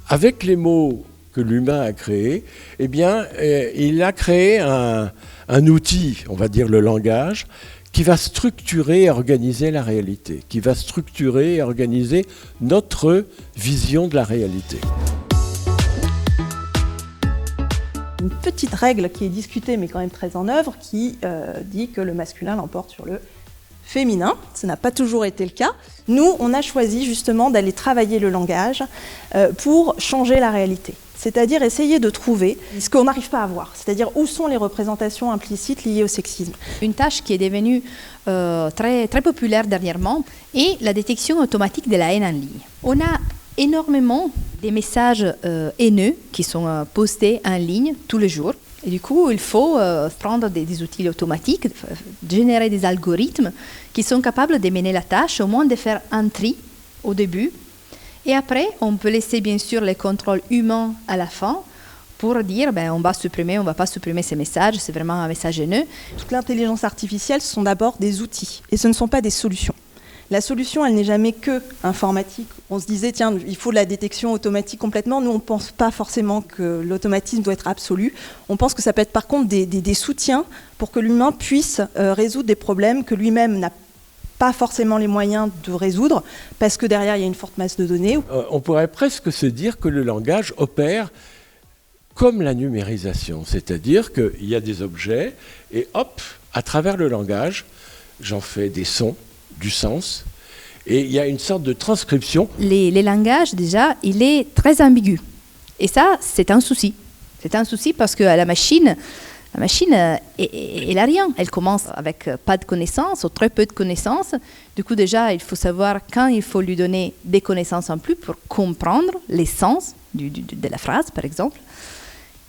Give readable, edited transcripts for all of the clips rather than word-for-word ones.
avec les mots que l'humain a créés, eh bien, il a créé un outil, on va dire le langage, qui va structurer et organiser la réalité, qui va structurer et organiser notre vision de la réalité. Une petite règle qui est discutée mais quand même très en œuvre qui dit que le masculin l'emporte sur le féminin. Ça n'a pas toujours été le cas. Nous, on a choisi justement d'aller travailler le langage pour changer la réalité. C'est-à-dire essayer de trouver ce qu'on n'arrive pas à voir, c'est-à-dire où sont les représentations implicites liées au sexisme. Une tâche qui est devenue très, très populaire dernièrement est la détection automatique de la haine en ligne. On a énormément des messages haineux qui sont postés en ligne tous les jours. Et du coup, il faut prendre des outils automatiques, générer des algorithmes qui sont capables de mener la tâche, au moins de faire un tri au début. Et après, on peut laisser bien sûr les contrôles humains à la fin pour dire on va supprimer, on ne va pas supprimer ces messages, c'est vraiment un message haineux. Toute l'intelligence artificielle, ce sont d'abord des outils et ce ne sont pas des solutions. La solution, elle n'est jamais que informatique. On se disait, tiens, il faut de la détection automatique complètement. Nous, on ne pense pas forcément que l'automatisme doit être absolu. On pense que ça peut être par contre des soutiens pour que l'humain puisse résoudre des problèmes que lui-même n'a pas forcément les moyens de résoudre, parce que derrière, il y a une forte masse de données. On pourrait presque se dire que le langage opère comme la numérisation, c'est-à-dire qu'il y a des objets, et hop, à travers le langage, j'en fais des sons, du sens, et il y a une sorte de transcription. Les langages, déjà, il est très ambigu. Et ça, c'est un souci. C'est un souci parce que la machine, elle n'a rien. Elle commence avec pas de connaissances ou très peu de connaissances. Du coup, déjà, il faut savoir quand il faut lui donner des connaissances en plus pour comprendre l'essence de la phrase, par exemple.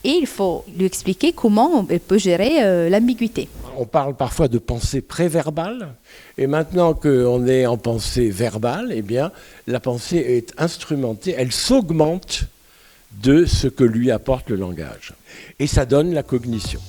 Et il faut lui expliquer comment elle peut gérer l'ambiguïté. On parle parfois de pensée préverbale, et maintenant qu'on est en pensée verbale, eh bien, la pensée est instrumentée, elle s'augmente de ce que lui apporte le langage. Et ça donne la cognition.